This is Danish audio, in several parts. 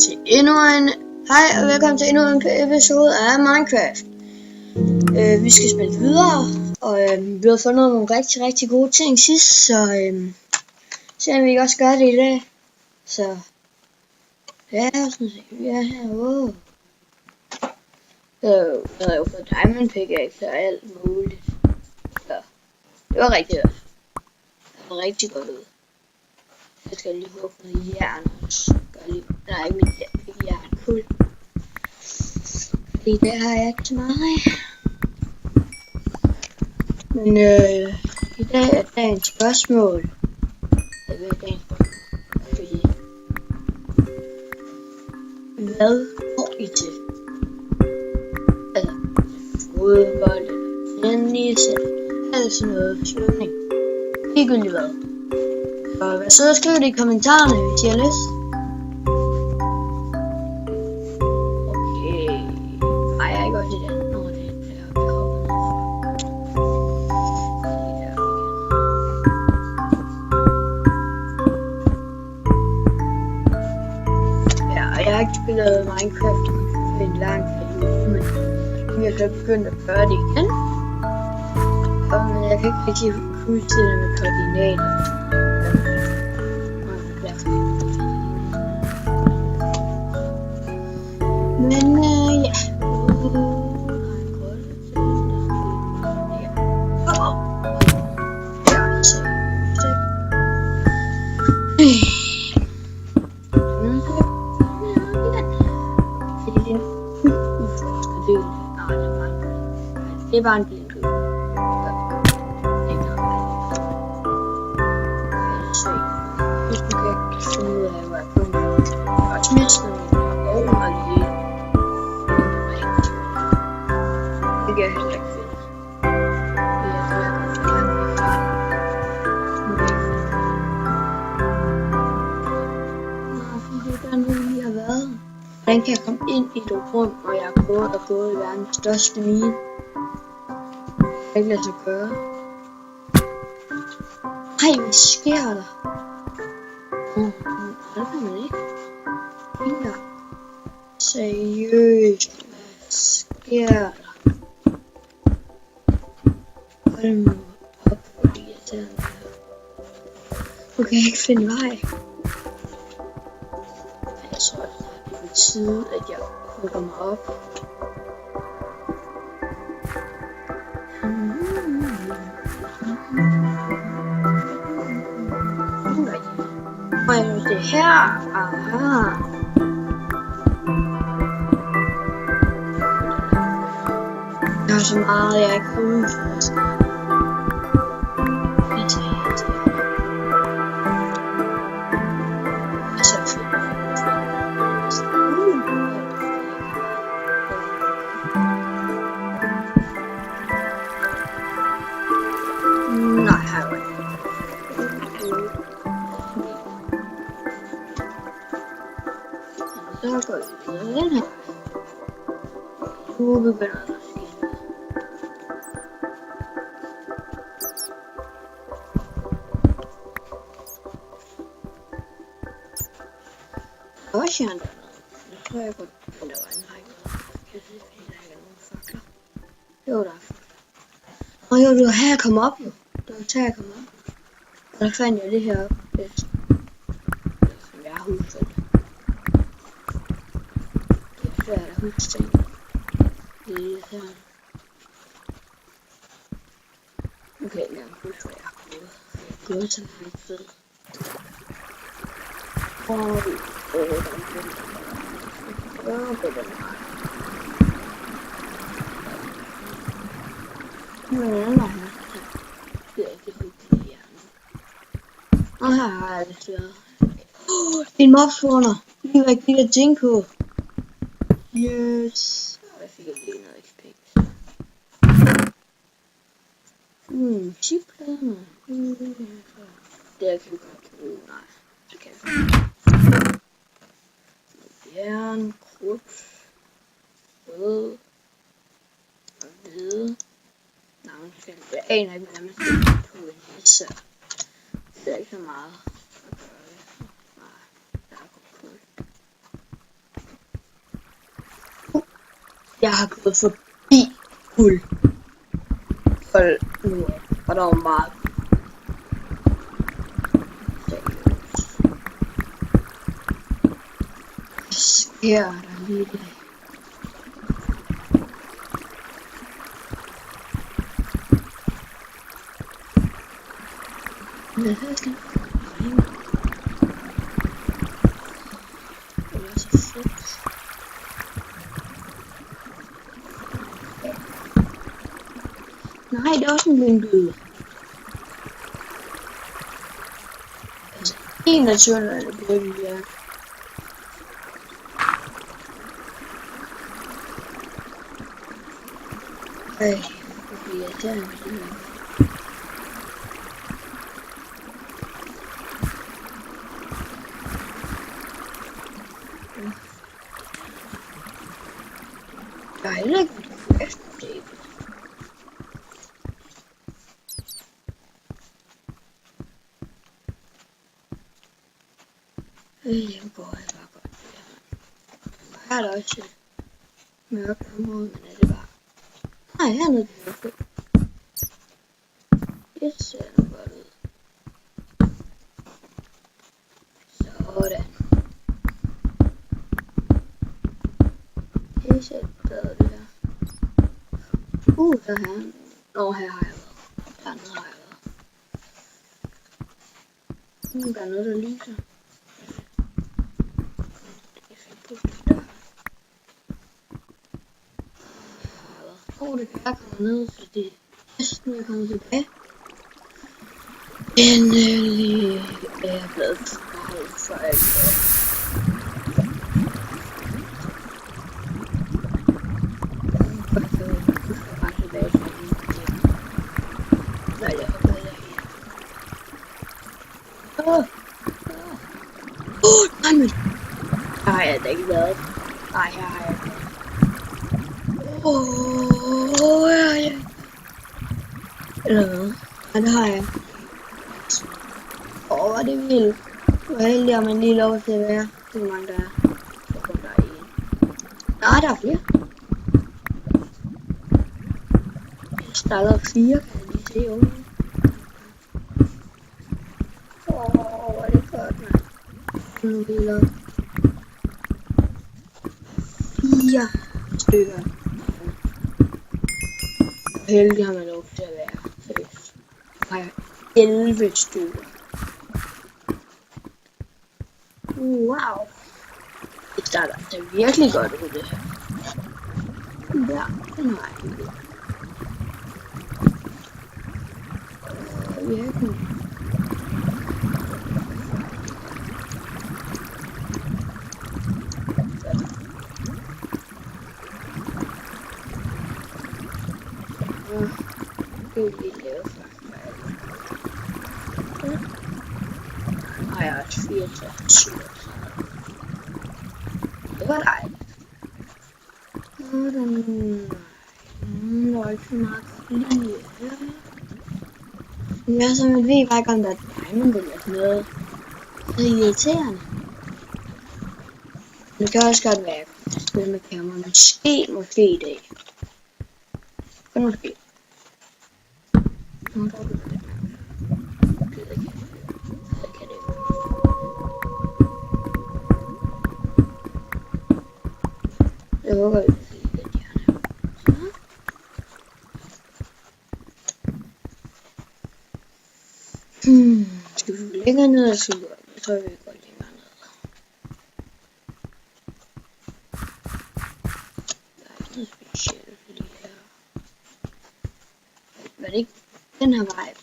til Hej og velkommen til endnu en episode af Minecraft. Vi skal spille videre, og vi har fundet nogle rigtig gode ting sidst, så se om vi ikke også gør det i dag. Så ja, sådan set, vi er herovre. Jeg havde jo fået diamond pickaxe og alt muligt, så det var rigtig godt. Det var rigtig godt ud. Jeg skal lige hugge noget jern også. Nej, ikke mit jern, kul. Fordi det har jeg ikke så meget af. Men i dag er dagens spørgsmål. Jeg ved dagens spørgsmål. Fordi hvad går I til? Altså fodbold eller tennis eller sådan noget svømning. Ligegyldigt hvad. Og vær sød og skriv det i kommentarerne, hvis I har lyst. Okay. Nej, jeg er ikke også i den. Nå, det er der, jeg hopper ned. Ja, og jeg har ikke spillet Minecraft i en lang periode, men nu er jeg så begyndt at gøre det igen. Og jeg kan ikke rigtig huske det med koordinater. Men ja. Det er bare en blind ud. Hvis du kan finde ud af, hvor jeg er på. Og smiske min ovn og lige. Det kan jeg heller ikke finde. Hvordan kan jeg komme ind i et rum, hvor jeg er gået i verdens største mine? Det kan ikke lade sig gøre. Ej, hvad sker der? Det kan man ikke. Ikke. Seriøst, hvad sker der? Hold nu op, hvor det irriterende er. Nu kan jeg ikke finde vej. Jeg tror, det er på tide, at jeg hugger mig op. Det her. Aha. Der er så meget, jeg ikke kan udforske. Jeg tager det. Og så fedt. Nej, her var det. Så går vi videre den her. Nu begynder der at ske noget. Der var sjældent noget. Nu tror jeg godt, at der var en række. Jeg synes, at der ikke er nogen fakler. Jo, der er fakler. Og jo, det var her jeg kom op jo. Det var her jeg kom op. Og der fandt jeg det her op. Som jeg har huset. Det er der huske det her. Okay, lad mig huske, hvad jeg har gået. Jeg har gået til mig et sted. Og vi prøver den på den her. Nu er der noget her. Det er ikke hyggeligt i hjernen. Og her har jeg det slået. En mobspawner. Lige hvad jeg giver ting på. Yes. Jeg fik lige noget XP. Chipplader. Det er ikke godt. Nej, det kan jeg ikke. Jern, krudt, rød og hvide. Nej, jeg aner ikke, hvad man skal på en hisse. Det er ikke så meget. Nej, der er godt kul. Jeg har gået forbi guld. Hold nu op, og der var meget. Hvad sker der lige der? Hvad er det? Det er så fedt. Nej, det er også en vindbøde. Altså, 21 er det blevet, ja. Ej, hvor bliver jeg der med det her? Jeg har heller ikke været det. Jeg går bare godt. Her er der også et mørkt område, men er det bare... Nej, hernede kan jeg få. Det ser nu godt ud. Sådan. Det ser bedre det her. Der her. Nå, her har jeg været. Dernede har jeg været. Der er noget, der lyser. Det kan jeg komme ned, så det er nu jeg kommer tilbage. Endelig er jeg blevet travlt for alt det. Nej, men her har jeg da ikke været. Nej, her har jeg ikke. Ja. Eller hvad? Ja, det har jeg. Hvor er det vildt. Hvor heldig har man lige lov til at være. Det er mange der er. Så kommer der en. Nej, der er flere. Der er 4, kan jeg lige se over. Hvor er det godt, mand. Nu vil jeg 4 stykker. Heldig har man lov til at være. Seriøst. Nu har jeg 11 stykker. Wow. Det starter altså virkelig godt ud det her. Der, den har jeg ikke. Virkelig. Det er lige lavet faktisk. Og jeg har 4 det var dejligt. Der var ikke så meget lige her. Jeg så man ved bare ikke om der er diamond eller sådan noget. Det er irriterende. Det kan også godt være, at jeg kan spille med kamera. Måske i dag. Kun måske. Nu går det lidt mere. Jeg håber, vi kan se lidt hjerne. Skal vi gå længere ned og se? Jeg tror, vi går længere ned. Der er ikke noget specielt lige her. Var det ikke den her vej?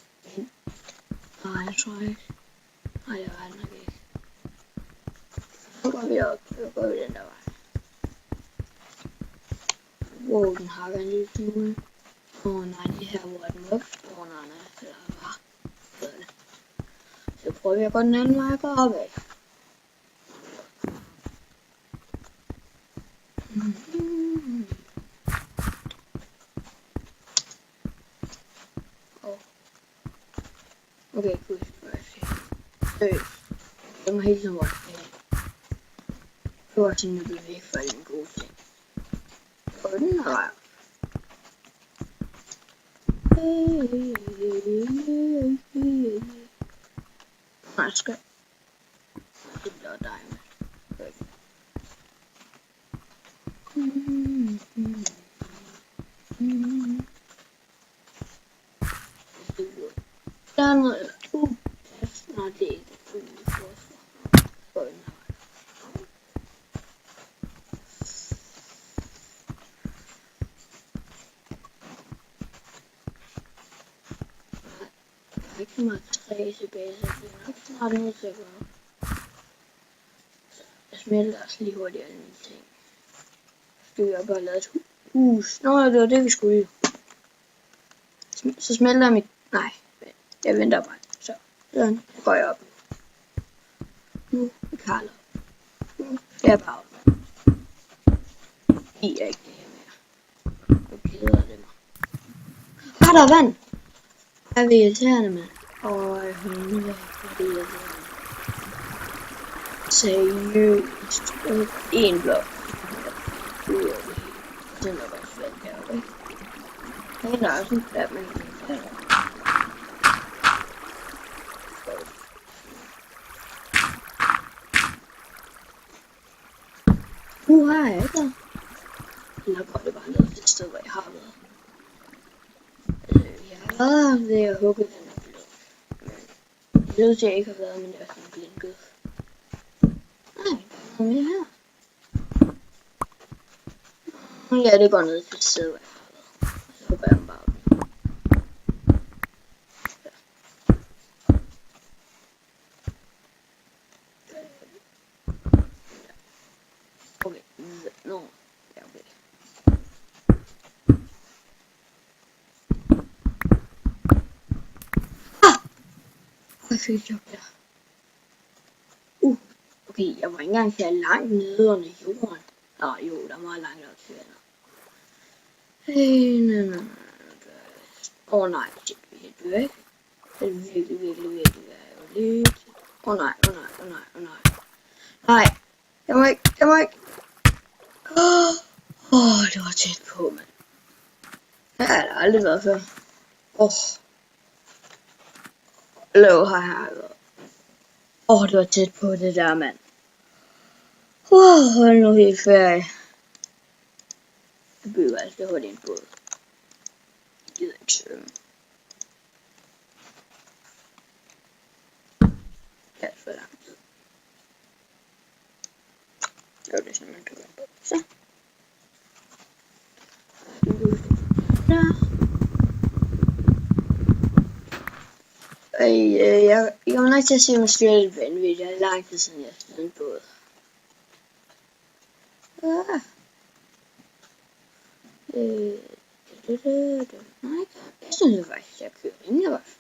Nej, jeg tror ikke. Nej, det var den nok ikke. Så går vi op. Så går vi den der vej. Wow, den hakker en lille smule. Nej, det her hvor er den op. Nej, eller hvad? Så prøver vi at gå den anden vej og gå opad. Okay, gud, det var helt som var det. Det var sådan, at det blev væk fra den gode ting. På den her vej. Nej, skal. Det bliver dig med. Der er noget. Nej, det er ikke. Ikke så meget træ tilbage, så det er nok snart nødt til at gøre. Så jeg smelter også lige hurtigt alle mine ting. Skal vi bare lave et hus? Nå, det var det vi skulle. Så smelter jeg mit... Nej, jeg venter bare. Så sådan går jeg op. Nu er Karl op. Nu skal jeg bare op. I er ikke det her mere. Nu keder det mig. Der er vand! Jeg er irriterende, mand. Jeg hunde er det irriterende. Seriøst. En blok. Den er bare svært deroppe, ikke? Den er også en blok, men den er har jeg ikke der. Eller går det bare ned til et sted, hvor jeg har været. Jeg har været ved at hugge den her blok. Men jeg ved, at jeg ikke har været, men jeg er sådan blinket. Nej, der er mere her. Ja, det går ned til et sted, hvor jeg har været. Så hugger jeg dem bare op. Okay, nå. Ja, okay. Jeg fik et job der. Okay, jeg var ikke engang her langt nede under jorden. Jo, der er meget langt op til vandet. Nej, shit, vi er døde, ikke? Det er virkelig ærgerligt. Nej. Nej, jeg må ikke. Det var tæt på, mand. Det har jeg aldrig været før. Her har jeg været. Det var tæt på det der, mand. Hold nu helt ferie. Jeg bygger altså hurtigt en båd. Jeg gider ikke svømme. Det er for lang tid. Det er sådan, man bygger en båd. Så. Jeg kommer nok til at se mig styre lidt vanvittigt. Det er lang tid siden, jeg har styret en båd. Nej, jeg synes faktisk, at jeg kører rimelig godt.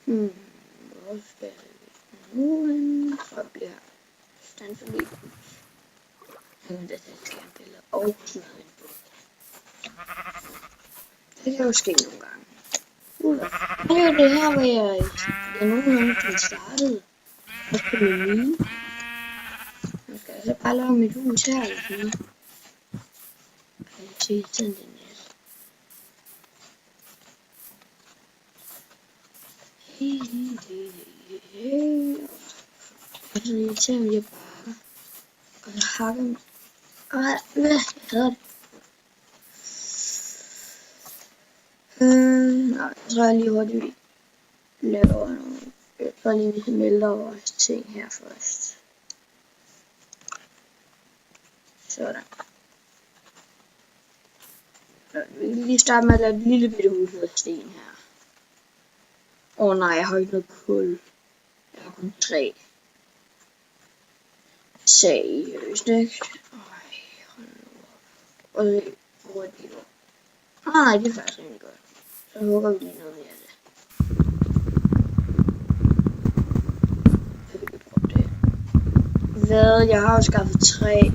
Hvor skal jeg nu? Så bliver jeg stand for lige. Men det skal jeg billede og smide en båd. Det kan jo ske nogle gange. Det er jo det her, hvor jeg nogenlunde kan starte. Og på menuen. Nu skal jeg så bare lave mit hus her eller sådan noget. Kan jeg se sådan det næste. Og så irriterer mig bare. Og så hakker mig. Jeg hader det. Nej, så tror jeg lige hurtigt laver nogle. Jeg tror lige vi smelter vores ting her først. Sådan. Vi kan lige starte med at lave et lille bitte hus ud af sten her. Nej, jeg har ikke noget kul. Jeg har kun 3. Seriøst, ikke? Hold nu op. Og det hurtigt. Nej, det er faktisk rimelig godt. Så hugger vi lige noget mere af det. Så kan vi prøve det. Hvad? Jeg har jo skaffet 3.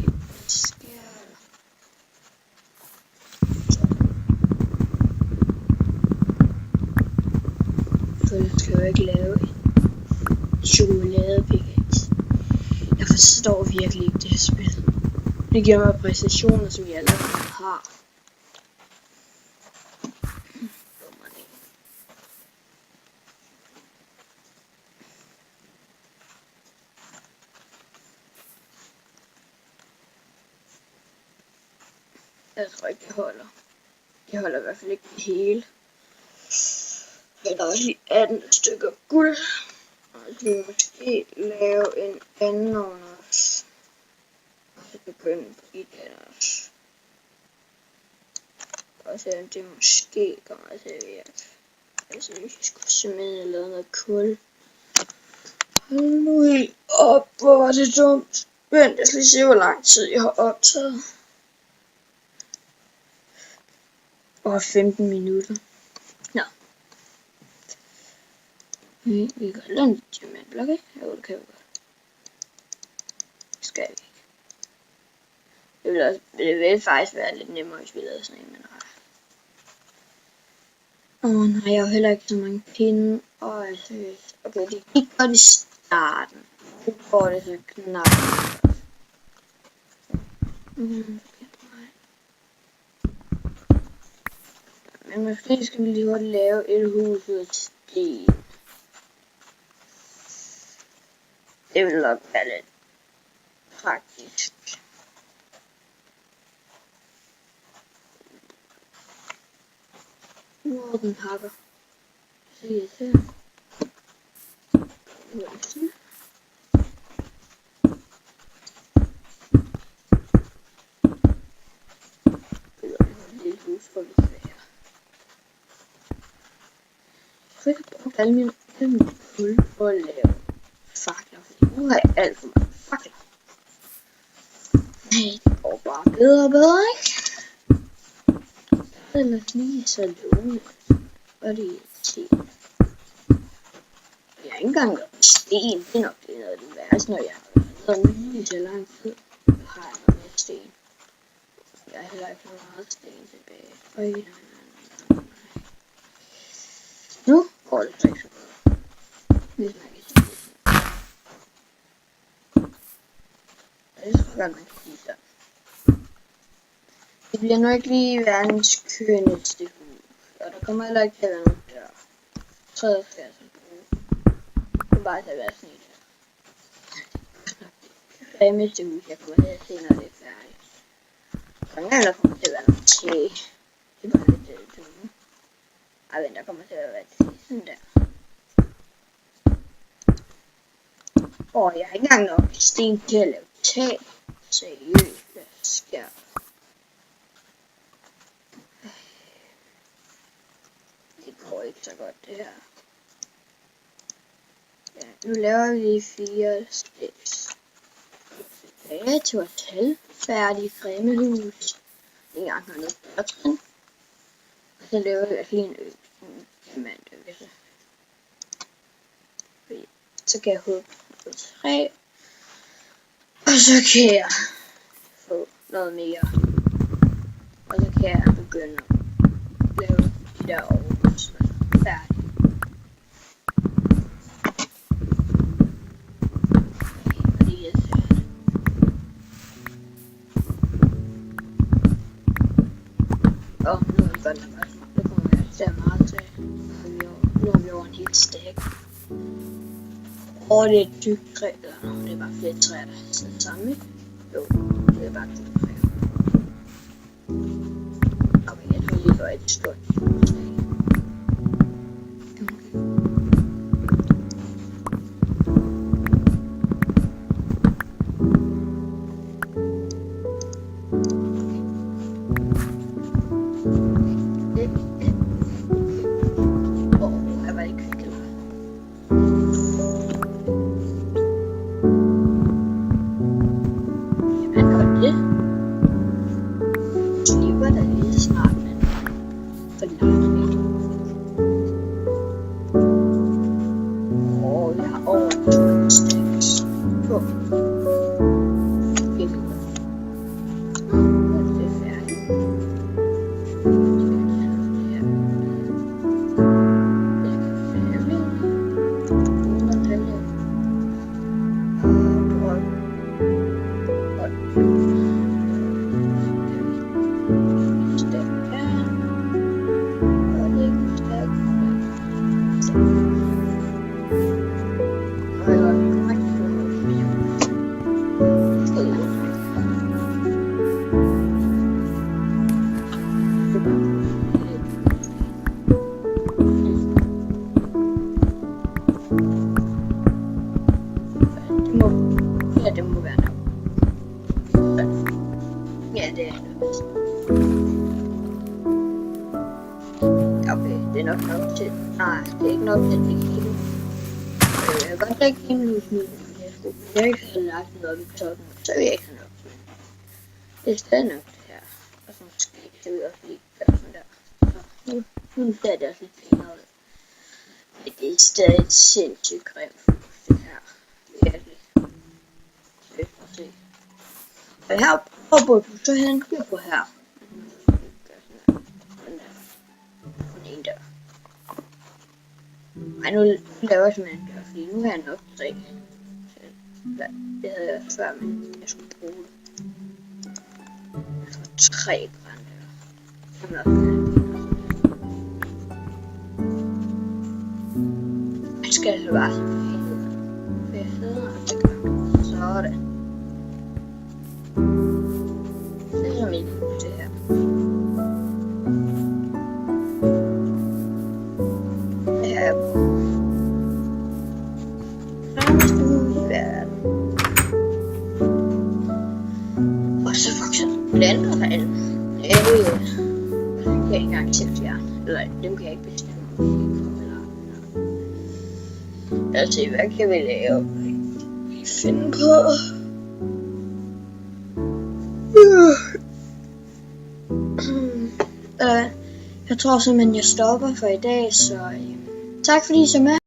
Så jeg skal jo ikke lave en. chokoladepickaxe. Jeg forstår virkelig ikke det her spil. Det giver mig præstationer, som jeg allerede har. Jeg tror ikke, det holder. Det holder i hvert fald ikke det hele. Men der er også lige 18 stykker guld. Og så kan vi måske lave en anden ovn også. Og så begynde på i den også. Og så det måske kommer til at virke. Altså hvis jeg skulle simpelthen lave noget kul. Hold nu helt op, hvor var det dumt. Vent, jeg skal lige se, hvor lang tid jeg har optaget. Og 15 minutter. Nå. Vi kan lade en diamantblok, ikke? Jo, det kan vi godt. Det skal vi ikke. Det vil faktisk være lidt nemmere, hvis vi lavede sådan en, men nej, jeg har heller ikke så mange pinde. Og altså, okay, det gik godt i starten. Nu går det så knap. Men måske skal vi lige godt lave et hus ud af sten. Det vil nok være lidt praktisk. Hvor den hakker. Se her. Lille hus for vi ser. Jeg kan bruge alle mine kul for at lave fakler, fordi nu har jeg alt for mange fakler. Nej, det går bare bedre og bedre, ikke? Ellers lige så lovende. Og det irriterende. Jeg har ikke engang lavet sten. Det er nok det noget af det værste, når jeg har lavet lige så lang tid. Så har jeg noget mere sten. Jeg har heller ikke fået meget sten tilbage. Øj, nej. Nu går det så ikke så godt. Hvis man kan sige det. Det tror jeg, man kan sige så. Det bliver nok ikke lige verdens kønneste hus. Og der kommer heller ikke til at være nogen dør. Træet skal jeg så bruge. Det er bare til at være sådan et. Det er det meste hus, jeg kommer til at se, når det er færdigt. Så der kommer til at være noget tag. Det er bare lidt dumme. Ej, vent, der kommer til at være tag. Sådan der. Jeg har ikke engang nok sten til at lave tag. Seriøst, hvad sker der? Det går ikke så godt, det her. Ja, nu laver vi lige 4 steps. Tilbage til vores halvfærdige fremmehus. Det er engang noget dørtrin. Og så laver vi lige en diamantøvelse. Så kan jeg håbe på 3. Og så kan jeg få noget mere. Og så kan jeg begynde at lave de der overs færdigt. Nu er det godt nok også. Det kommer jeg til at meget til. Nu har vi over en hel stack. Det er et dybt træ, eller det er bare flere træer, der sidder sammen, ikke? Jo, det er bare dybt træer. Okay, jeg tror lige for et stort træ. Snart, men for langt. så. Og jeg var rigtig glad det må være nok. Ja, det er det. Okay, det er nok til. Nej, det er ikke nok til det hele. Jeg kan godt lægge himmelhus nu, men jeg ikke have lagt noget i toppen, så vil jeg ikke have nok. Det er stadig nok det her. Og så måske kan vi også lige gøre sådan der. Så nu ser det også lidt finere ud. Men det er stadig et sindssygt grimt hus, det her. Virkelig. Se. Og her hvor du så hen, jeg på her. Den ene der. Ej, nu laver jeg simpelthen der, fordi nu har jeg nok 3. Det havde jeg før, men jeg skulle bruge det. Jeg får 3 grønne. Kan man også jeg skal altså bare sådan jeg hedder så er det. Det er som et hus, det her. Det her er fremmeste hus i verden. Og så for eksempel planter herinde. Det kan jeg ikke engang selv fjerne. Eller dem kan jeg ikke bestemme. Lad os se, hvad kan vi lave? Vi finder på. Jeg tror simpelthen, jeg stopper for i dag, så tak fordi I så med.